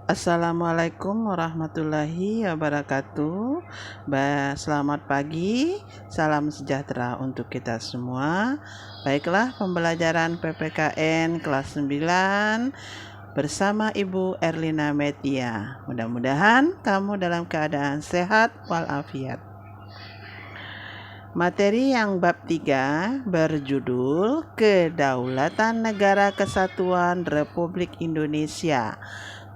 Assalamualaikum warahmatullahi wabarakatuh. Selamat pagi, salam sejahtera untuk kita semua. Baiklah, pembelajaran PPKN kelas 9 bersama Ibu Erlina Metia. Mudah-mudahan kamu dalam keadaan sehat walafiat. Materi yang bab 3 berjudul Kedaulatan Negara Kesatuan Republik Indonesia.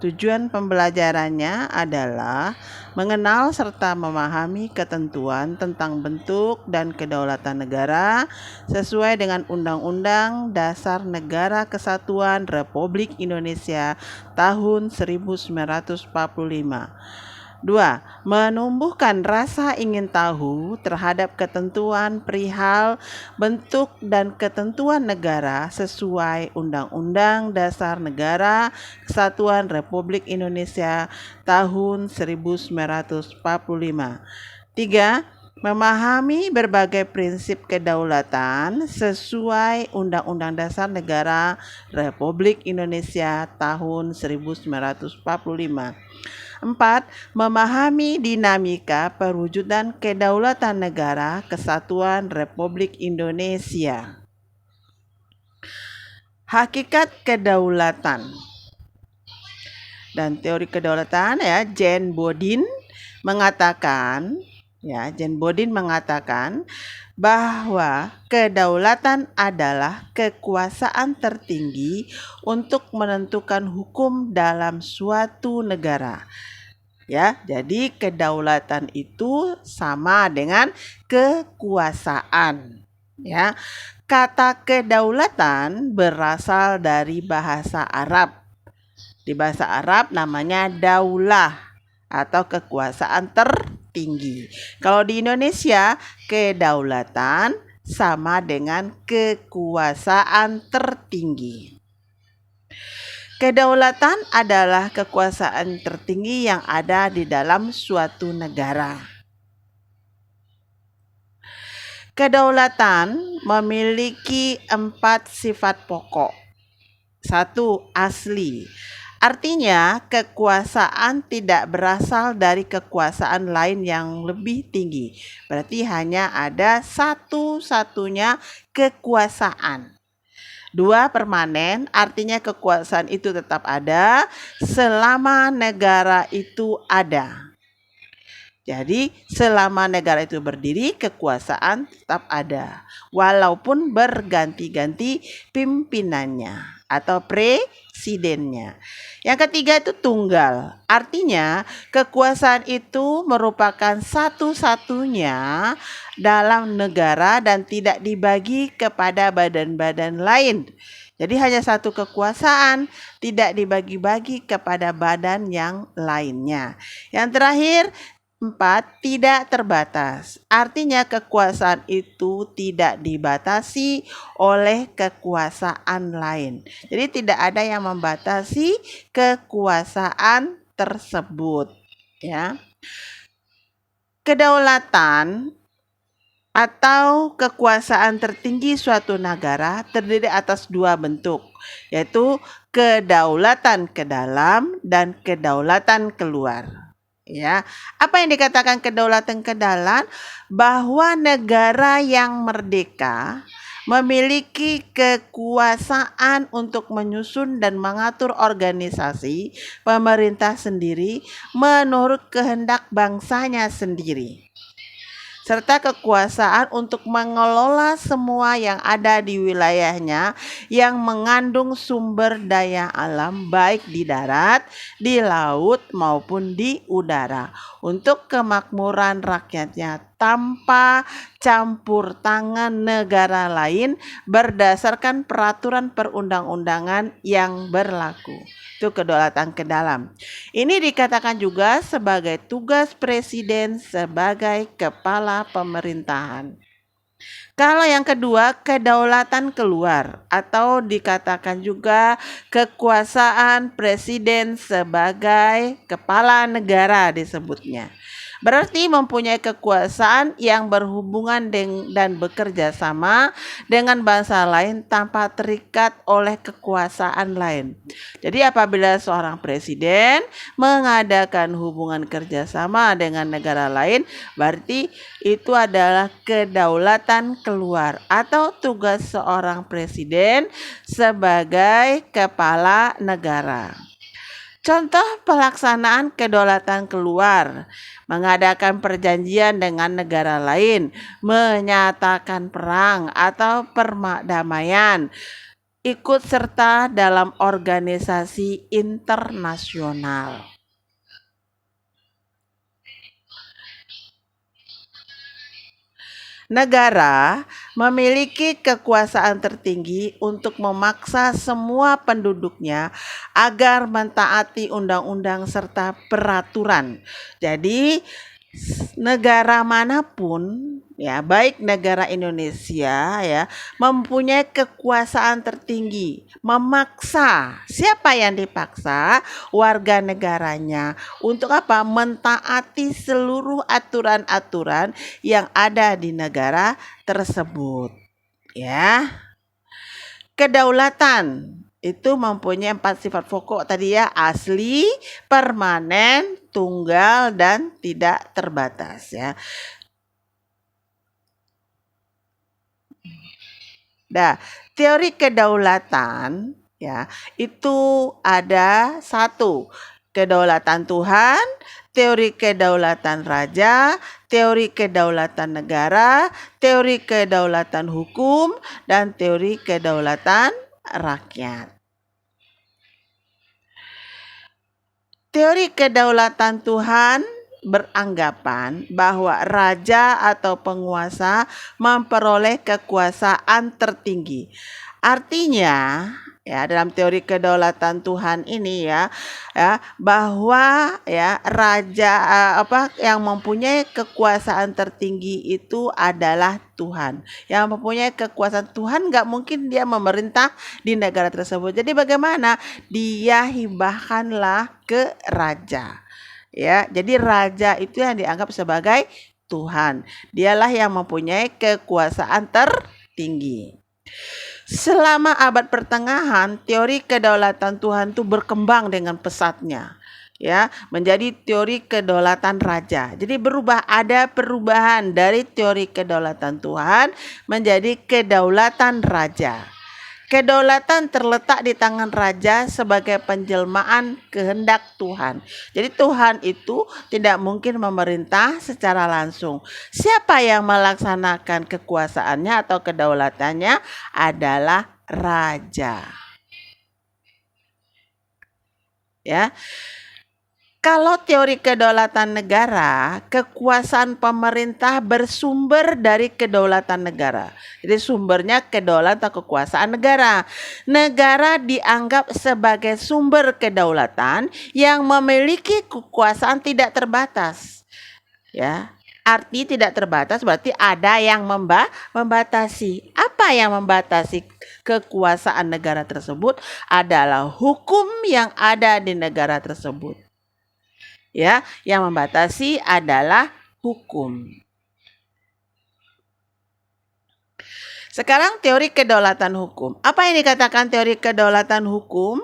Tujuan pembelajarannya adalah mengenal serta memahami ketentuan tentang bentuk dan kedaulatan negara sesuai dengan Undang-Undang Dasar Negara Kesatuan Republik Indonesia tahun 1945. 2. Menumbuhkan rasa ingin tahu terhadap ketentuan perihal bentuk dan ketentuan negara sesuai Undang-Undang Dasar Negara Kesatuan Republik Indonesia tahun 1945. 3. Memahami berbagai prinsip kedaulatan sesuai Undang-Undang Dasar Negara Republik Indonesia tahun 1945. 4. Memahami dinamika perwujudan kedaulatan negara kesatuan Republik Indonesia. Hakikat kedaulatan dan teori kedaulatan Jan Bodin mengatakan bahwa kedaulatan adalah kekuasaan tertinggi untuk menentukan hukum dalam suatu negara. Jadi kedaulatan itu sama dengan kekuasaan. Kata kedaulatan berasal dari bahasa Arab. Di bahasa Arab namanya daulah atau kekuasaan tertinggi. Kalau di Indonesia, kedaulatan sama dengan kekuasaan tertinggi. Kedaulatan adalah kekuasaan tertinggi yang ada di dalam suatu negara. Kedaulatan memiliki 4 sifat pokok. 1. Asli. Artinya kekuasaan tidak berasal dari kekuasaan lain yang lebih tinggi. Berarti hanya ada satu-satunya kekuasaan. 2. Permanen, artinya kekuasaan itu tetap ada selama negara itu ada. Jadi selama negara itu berdiri, kekuasaan tetap ada, walaupun berganti-ganti pimpinannya atau presidennya. Yang ketiga itu tunggal, artinya kekuasaan itu merupakan satu-satunya dalam negara dan tidak dibagi kepada badan-badan lain. Jadi hanya satu kekuasaan, tidak dibagi-bagi kepada badan yang lainnya. Yang terakhir, 4. Tidak terbatas. Artinya kekuasaan itu tidak dibatasi oleh kekuasaan lain. Jadi tidak ada yang membatasi kekuasaan tersebut. Kedaulatan atau kekuasaan tertinggi suatu negara terdiri atas 2 bentuk, yaitu kedaulatan ke dalam dan kedaulatan keluar. Apa yang dikatakan kedaulatan ke dalam? Bahwa negara yang merdeka memiliki kekuasaan untuk menyusun dan mengatur organisasi pemerintah sendiri menurut kehendak bangsanya sendiri, serta kekuasaan untuk mengelola semua yang ada di wilayahnya yang mengandung sumber daya alam baik di darat, di laut maupun di udara untuk kemakmuran rakyatnya tanpa campur tangan negara lain berdasarkan peraturan perundang-undangan yang berlaku. Itu kedaulatan ke dalam. Ini dikatakan juga sebagai tugas presiden sebagai kepala pemerintahan. Kalau yang kedua, kedaulatan keluar atau dikatakan juga kekuasaan presiden sebagai kepala negara disebutnya. Berarti mempunyai kekuasaan yang berhubungan dan bekerja sama dengan bangsa lain tanpa terikat oleh kekuasaan lain. Jadi apabila seorang presiden mengadakan hubungan kerjasama dengan negara lain, berarti itu adalah kedaulatan keluar atau tugas seorang presiden sebagai kepala negara. Contoh pelaksanaan kedaulatan keluar, mengadakan perjanjian dengan negara lain, menyatakan perang atau perdamaian, ikut serta dalam organisasi internasional. Negara memiliki kekuasaan tertinggi untuk memaksa semua penduduknya agar mentaati undang-undang serta peraturan. Jadi negara manapun ya, baik negara Indonesia ya, mempunyai kekuasaan tertinggi memaksa. Siapa yang dipaksa? Warga negaranya. Untuk apa? Mentaati seluruh aturan-aturan yang ada di negara tersebut. Ya. Kedaulatan itu mempunyai 4 sifat pokok tadi ya, asli, permanen, tunggal, dan tidak terbatas ya. Nah, teori kedaulatan ya, itu ada 1, kedaulatan Tuhan, teori kedaulatan raja, teori kedaulatan negara, teori kedaulatan hukum, dan teori kedaulatan rakyat. Teori kedaulatan Tuhan beranggapan bahwa raja atau penguasa memperoleh kekuasaan tertinggi. Artinya, ya, dalam teori kedaulatan Tuhan ini ya bahwa ya raja yang mempunyai kekuasaan tertinggi itu adalah Tuhan. Yang mempunyai kekuasaan Tuhan nggak mungkin dia memerintah di negara tersebut. Jadi bagaimana? Dia hibahkanlah ke raja. Ya, jadi raja itu yang dianggap sebagai Tuhan. Dialah yang mempunyai kekuasaan tertinggi. Selama abad pertengahan, teori kedaulatan Tuhan itu berkembang dengan pesatnya. Ya, menjadi teori kedaulatan raja. Jadi ada perubahan dari teori kedaulatan Tuhan menjadi kedaulatan raja. Kedaulatan terletak di tangan raja sebagai penjelmaan kehendak Tuhan. Jadi Tuhan itu tidak mungkin memerintah secara langsung. Siapa yang melaksanakan kekuasaannya atau kedaulatannya adalah raja. Ya. Kalau teori kedaulatan negara, kekuasaan pemerintah bersumber dari kedaulatan negara. Jadi sumbernya kedaulatan atau kekuasaan negara. Negara dianggap sebagai sumber kedaulatan yang memiliki kekuasaan tidak terbatas. Ya. Arti tidak terbatas berarti ada yang membatasi. Apa yang membatasi kekuasaan negara tersebut adalah hukum yang ada di negara tersebut. Ya, yang membatasi adalah hukum. Sekarang teori kedaulatan hukum. Apa yang dikatakan teori kedaulatan hukum?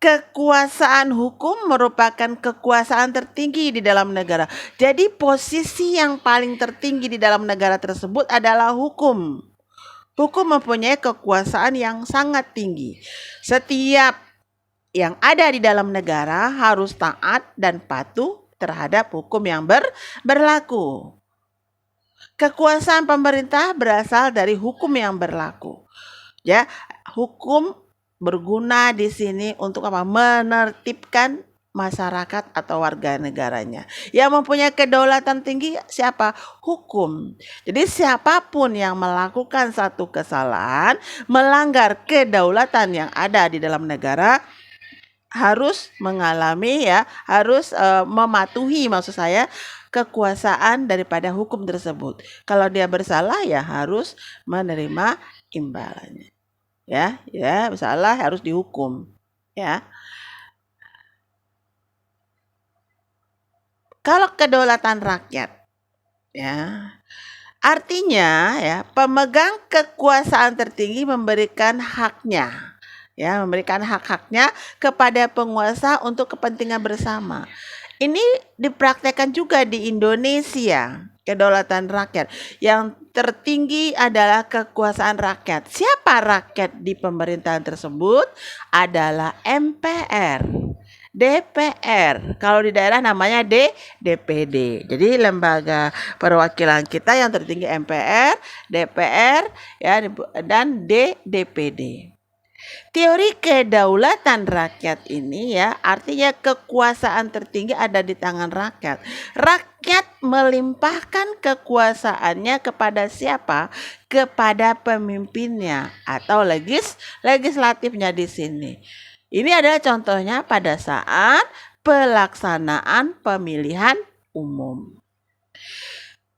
Kekuasaan hukum merupakan kekuasaan tertinggi di dalam negara. Jadi posisi yang paling tertinggi di dalam negara tersebut adalah hukum. Hukum mempunyai kekuasaan yang sangat tinggi. Setiap yang ada di dalam negara harus taat dan patuh terhadap hukum yang berlaku. Kekuasaan pemerintah berasal dari hukum yang berlaku. Ya, hukum berguna di sini untuk apa? Menertibkan masyarakat atau warga negaranya. Yang mempunyai kedaulatan tinggi siapa? Hukum. Jadi siapapun yang melakukan satu kesalahan, melanggar kedaulatan yang ada di dalam negara, harus mengalami harus mematuhi maksud saya kekuasaan daripada hukum tersebut. Kalau dia bersalah ya harus menerima imbalannya. Ya, bersalah harus dihukum. Ya. Kalau kedaulatan rakyat, ya, artinya ya pemegang kekuasaan tertinggi memberikan haknya, ya, memberikan hak-haknya kepada penguasa untuk kepentingan bersama. Ini dipraktekkan juga di Indonesia, kedaulatan rakyat. Yang tertinggi adalah kekuasaan rakyat. Siapa rakyat di pemerintahan tersebut? Adalah MPR. DPR, kalau di daerah namanya DPD. Jadi lembaga perwakilan kita yang tertinggi MPR, DPR, ya, dan DPD. Teori kedaulatan rakyat ini ya artinya kekuasaan tertinggi ada di tangan rakyat. Rakyat melimpahkan kekuasaannya kepada siapa? Kepada pemimpinnya atau legislatifnya di sini. Ini adalah contohnya pada saat pelaksanaan pemilihan umum.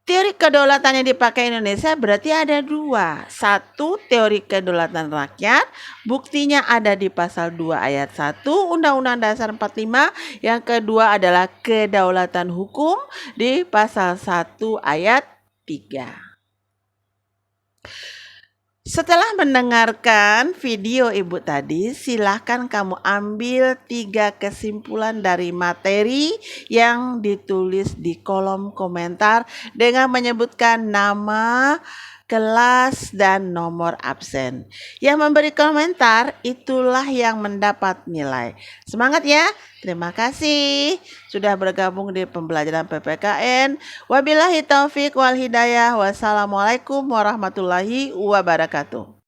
Teori kedaulatan yang dipakai Indonesia berarti ada dua. Satu, teori kedaulatan rakyat, buktinya ada di pasal 2 ayat 1 Undang-Undang Dasar 45. Yang kedua adalah kedaulatan hukum di pasal 1 ayat 3. Setelah mendengarkan video Ibu tadi, silahkan kamu ambil 3 kesimpulan dari materi yang ditulis di kolom komentar dengan menyebutkan nama, kelas, dan nomor absen. Yang memberi komentar itulah yang mendapat nilai. Semangat ya. Terima kasih sudah bergabung di pembelajaran PPKN. Wabillahi taufik wal hidayah. Wassalamualaikum warahmatullahi wabarakatuh.